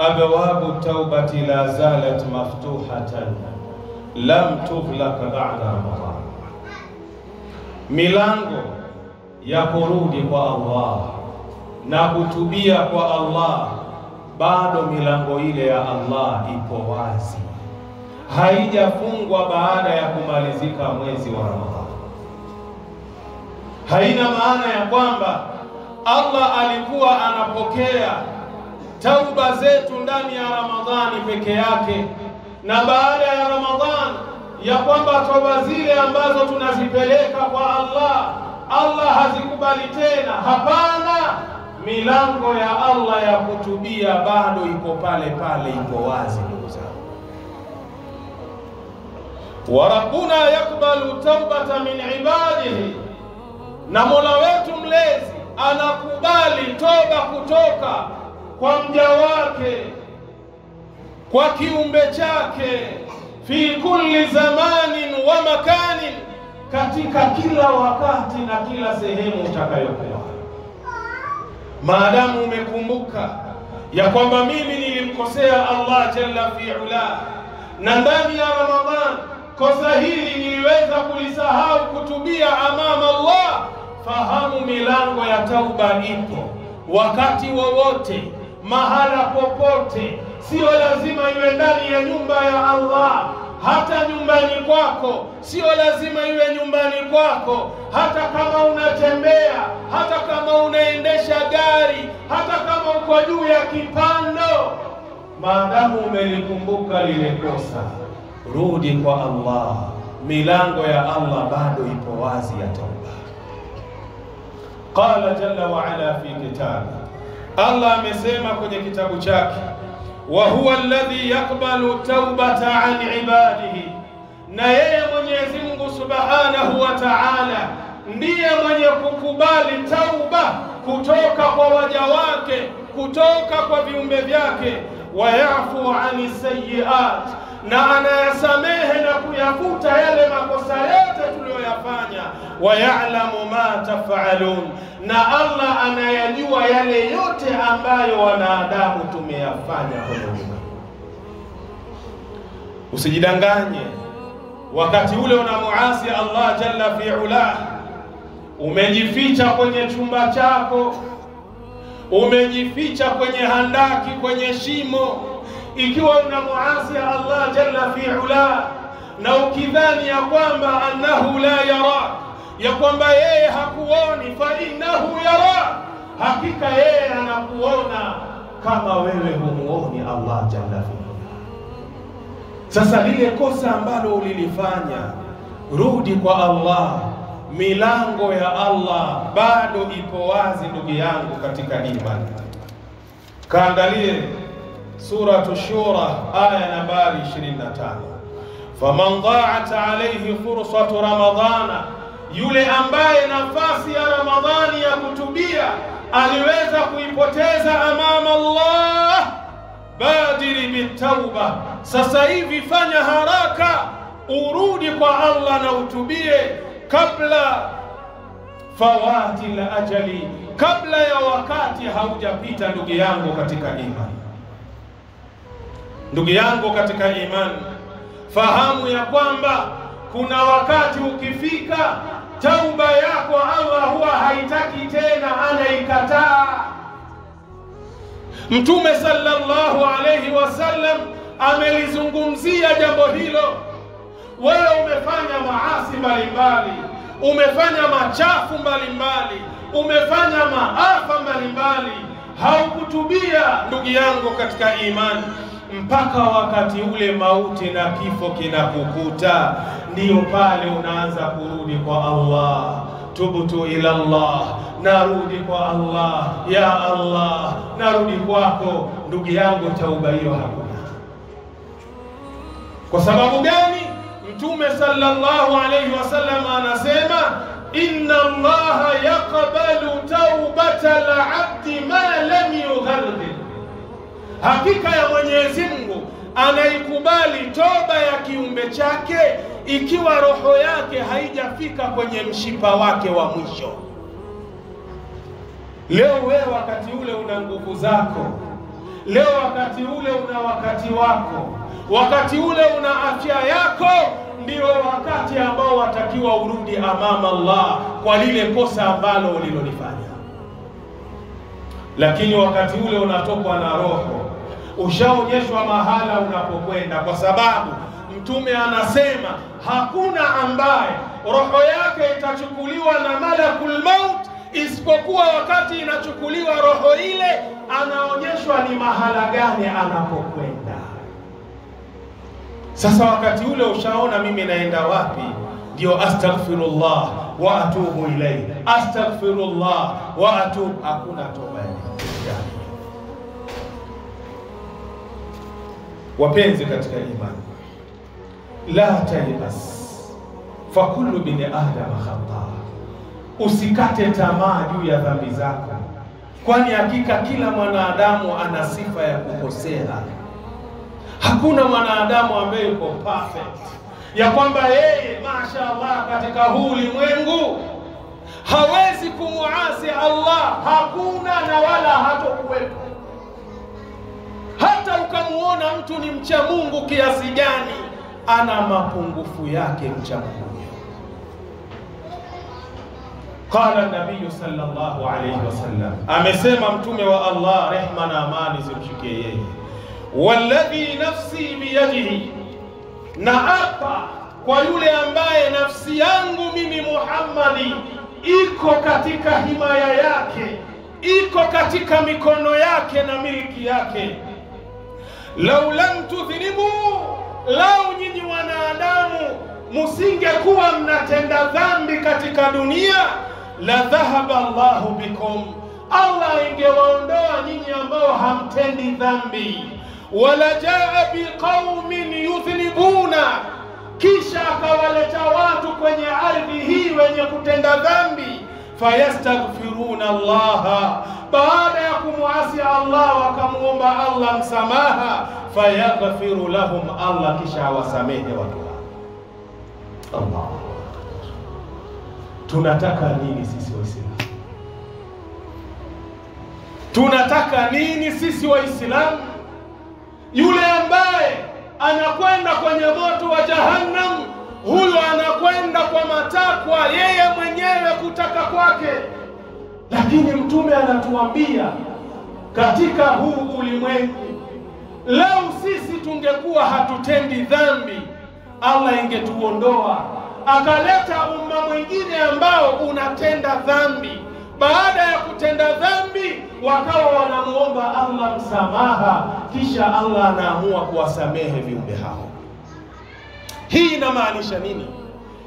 abwabu taubati la zalat maftuhatan lam tughlaq ba'da Ramadhan, milango ya kurudi kwa Allah na kutubia kwa Allah, bado milango ile ya Allah ipo wazi, haijafungwa baada ya kumalizika mwezi wa Ramadhani. Haina maana ya kwamba Allah alikuwa anapokea tauba zetu ndani ya Ramadhani peke yake, na baada ya Ramadhani ya kwamba tauba zile ambazo tunazipeleka kwa Allah hazikubali tena. Hapana, milango ya Allah ya kutubia bado iko pale pale, iko wazi ndugu zangu. Wa rabbuna yakbalu taubata min ibadihi, na Mola wetu mlezi anakubali toba kutoka kwa mja wake, kwa kiumbe chake, fi kulli zamanin wa makanin, katika kila wakati na kila sehemu utakayokuwa. Maadamu umekumbuka ya kwamba mimi nilimkosea Allah jalla fi'ala, na ndani ya Ramadhan kosa hili niliweza kulisahau kutubia amama Allah, fahamu milango ya tauba ipo wakati wowote, mahala popote. Sio lazima iwe ndani ya nyumba ya Allah, hata nyumbani kwako. Sio lazima iwe nyumbani kwako, hata kama unatembea, hata kama unaendesha gari, hata kama uko juu ya kipando, maadamu umelikumbuka lile kosa, rudi kwa Allah. Milango ya Allah bado ipo wazi ya tauba. Qala jalla wa ala fi kitabi, Allah amesema kwenye kitabu chake, wa huwa alladhi yakbalu taubata an ibadihi, na yeye Mwenyezi Mungu subhanahu wa ta'ala ndiye mwenye kukubali tauba kutoka kwa waja wake, kutoka kwa viumbe vyake. Wa yafu ani sayyi'at, na anayasamehe na kuyafuta yale makosa yote tuliyoyafanya. Wa ya'lamu ma taf'alun, na Allah anayajua yale yote ambayo wanadamu tumeyafanya kwenye ulimwengu. Usijidanganye wakati ule unamuasi Allah jalla fi'ala, umejificha kwenye chumba chako, umejificha kwenye handaki, kwenye shimo, ikiwa unamuasi Allah jalla fi'ala, na ukidhani ya kwamba annahu la yara, ya kwamba yeye hakuoni, fa innahu yara, hakika yeye anakuona kama wewe humuoni Allah jalla fi'ala. Sasa lile kosa ambalo ulilifanya, rudi kwa Allah. Milango ya Allah bado ipo wazi ndugu yangu katika imani. Kaangalie suratu Shura aya nambari 25. Faman dha'at alayhi fursatu ramadhana, yule ambaye nafasi ya Ramadhani ya kutubia aliweza kuipoteza amama Allah, badiri bitauba, sasa hivi fanya haraka urudi kwa Allah na utubie kabla fawati la ajali, kabla ya wakati haujapita. Ndugu yangu katika imani, ndugu yangu katika imani, fahamu ya kwamba kuna wakati ukifika, tauba yako Allah huwa haitaki tena, anaikataa. Mtume sallallahu alayhi wasallam amelizungumzia jambo hilo. Wewe umefanya maasi mbalimbali, umefanya machafu mbalimbali, umefanya maafa mbalimbali, haukutubia ndugu yangu katika imani, mpaka wakati ule mauti na kifo kinakukuta, ndio pale unaanza kurudi kwa Allah. Tubtu ila Allah, narudi kwa Allah, ya Allah, narudi kwako. Ndugu yangu, tauba hiyo hakuna. Kwa sababu gani? Mtume sallallahu alayhi wasallam anasema, inna Allaha yaqbalu taubata al-abdi ma lam yughargir, hakika ya Mwenyezi Mungu anaikubali toba ya kiumbe chake ikiwa roho yake haijafika kwenye mshipa wake wa mwisho. Leo wewe wakati ule una nguvu zako, Leo wakati ule una wakati wako, wakati ule una afya yako, ndio wakati ambao watakiwa urudi amama Allah kwa lile kosa ambalo ulilolifanya. Lakini wakati ule unatokwa na roho, ushaonyeshwa mahala unapokwenda, kwa sababu Mtume anasema hakuna ambaye roho yake itachukuliwa na malakul maut isipokuwa wakati inachukuliwa roho ile anaonyeshwa ni mahala gani anapokwenda. Sasa wakati ule ushaona mimi naenda wapi, ndio astaghfirullah wa atubu ilayhi, astaghfirullah wa atubu. Hakuna toba yani. Wapenzi katika imani, la taibas fa kullu bin adam khata, usikate tamaa juu ya dhambi zako, kwani hakika kila mwanadamu ana sifa ya kukosea. Hakuna mwanadamu ambaye yuko perfect, ya kwamba yeye mashaallah katika huu ulimwengu hawezi kumuasi Allah. Hakuna na wala hatokuwepo. Hata ukamuona mtu ni mcha Mungu kiasi gani, ana mapungufu yake mcha Mungu. Qala Nabii sallallahu alayhi wasallam, amesema Mtume wa Allah, rehma na amani zimshikie yeye, walladhi nafsi biyadihi, na apa kwa yule ambaye nafsi yangu mimi Muhammadi iko katika himaya yake, iko katika mikono yake na miliki yake, lau lam tudhnibu, lau nyinyi wanadamu musingekuwa mnatenda dhambi katika dunia, la dhahaba Allahu bikum, Allah ingewaondoa nyinyi ambao hamtendi dhambi. Wala jaa biqaumin yudhnibuna, kisha akawaleta watu kwenye ardhi hii wenye kutenda dhambi, fayastaghfiruna Allah, baada ya kumuasi Allah wakamuomba Allah msamaha, fayaghfiru lahum, Allah kisha awasamehe watu. Allah, tunataka nini sisi Waislamu? Tunataka nini sisi Waislamu? Yule ambaye anakwenda kwenye moto wa Jahannam, huyo anakwenda kwa matakwa yeye mwenyewe, kutaka kwake. Lakini Mtume anatuambia katika huu ulimwengu, leo sisi tungekuwa hatutendi dhambi, Allah ingetuondoa akaleta umma mwingine ambao unatenda dhambi. Baada ya kutenda dhambi wakawa wanamuomba Allah msamaha, kisha Allah anaamua kuwasamehe viumbe hao. Hii inamaanisha nini?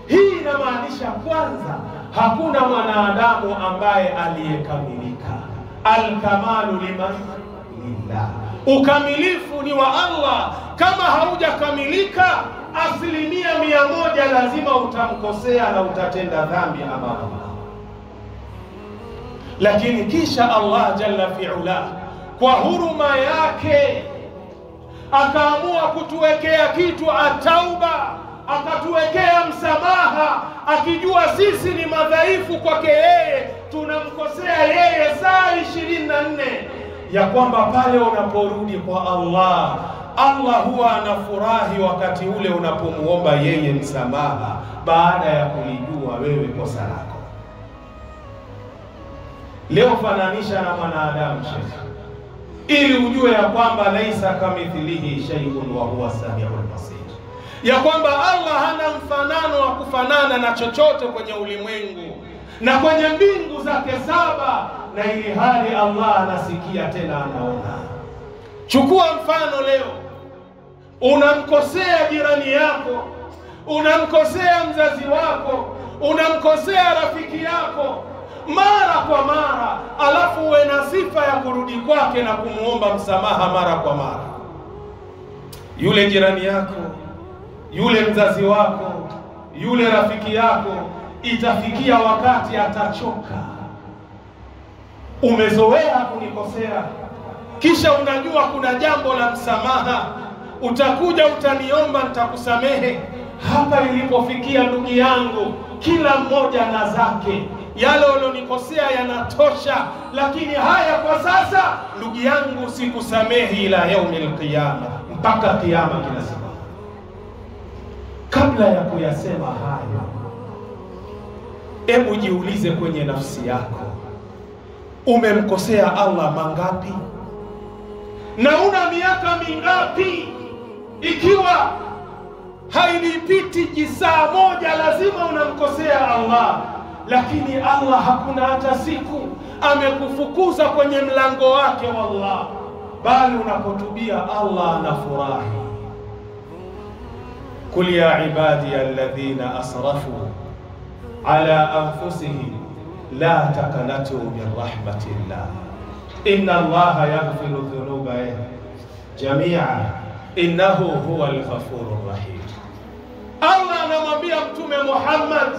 Hii inamaanisha kwanza, hakuna mwanadamu ambaye aliyekamilika. Al-kamalu liman lillah, ukamilifu ni wa Allah. Kama haujakamilika 100% lazima utamkosea na utatenda dhambi amama Allah. Lakini kisha Allah jalla fi'ala kwa huruma yake akaamua kutuwekea kitu at-tauba, akatuwekea msamaha, akijua sisi ni madhaifu kwake yeye, tunamkosea yeye saa 24, ya kwamba pale unaporudi kwa Allah, Allah huwa anafurahi wakati ule unapomuomba yeye msamaha baada ya kulijua wewe kosa lako. Leo fananisha na mwanadamu Sheikh, ili ujue ya kwamba laisa kamithlihi shay'un wa huwa samiul basir, ya kwamba Allah hana mfanano wa kufanana na chochote kwenye ulimwengu na kwenye mbingu zake 7, na ili hali Allah anasikia tena anaona. Chukua mfano leo, unamkosea jirani yako, unamkosea mzazi wako, unamkosea rafiki yako mara kwa mara, alafu uwe na sifa ya kurudi kwake na kumuomba msamaha mara kwa mara. Yule jirani yako, yule mzazi wako, yule rafiki yako, itafikia wakati atachoka. Umezoea kunikosea, kisha unajua kuna jambo la msamaha, utakuja utaniomba nitakusamehe. Hapa ilipofikia ndugu yangu, kila mmoja na zake. yale ulionikosea yanatosha, lakini haya kwa sasa ndugu yangu sikusamehi ila yaumil qiyama, mpaka kiyama kinasimama. Kabla ya kuyasema haya, hebu jiulize kwenye nafsi yako, umemkosea Allah mangapi? Na una miaka mingapi? Ikiwa hailipiti jisaa moja lazima unamkosea Allah, lakini Allah hakuna hata siku amekufukuza kwenye mlango wake wallah, bali unapotubia Allah anafurahi. Kul ya ibadi alladhina asrafu ala anfusihim la taqnatu min rahmatillah inna Allaha yaghfiru dhunuba jami'a innahu huwal ghafurur rahim. Allah anamwambia Mtume Muhammad,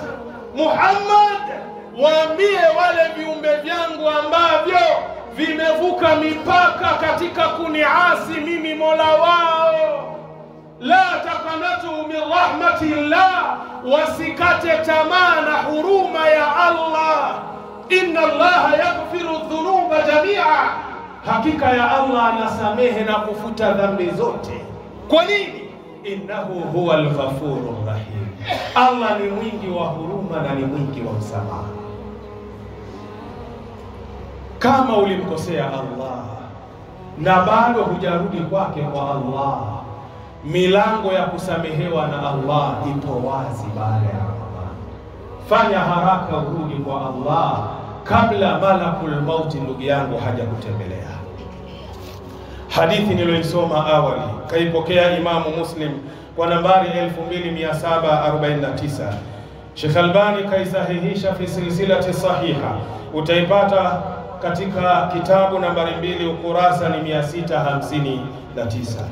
waambie wale viumbe vyangu ambavyo vimevuka mipaka katika kuniasi mimi Mola wao, la taqnatu min rahmatillah, wasikate tamaa na huruma ya Allah. Inna Allaha yaghfiru dhunuba jami'a, hakika ya Allah anasamehe na kufuta dhambi zote. Kwa nini? Innahu huwal ghafurur rahim, Allah ni mwingi wa huruma na ni mwingi wa msamaha. Kama ulimkosea Allah na bado hujarudi kwake kwa Allah, milango ya kusamehewa na Allah ipo wazi baada ya Ramadhani. Fanya haraka urudi kwa Allah kabla malakul mauti ndugu yangu haja kutembelea. Hadithi niloisoma awali kaipokea Imamu Muslim kwa nambari 2749. Sheikh Albani kaisahihisha fi silsilati sahiha. Utaipata katika kitabu nambari 2 ukurasa ni 659.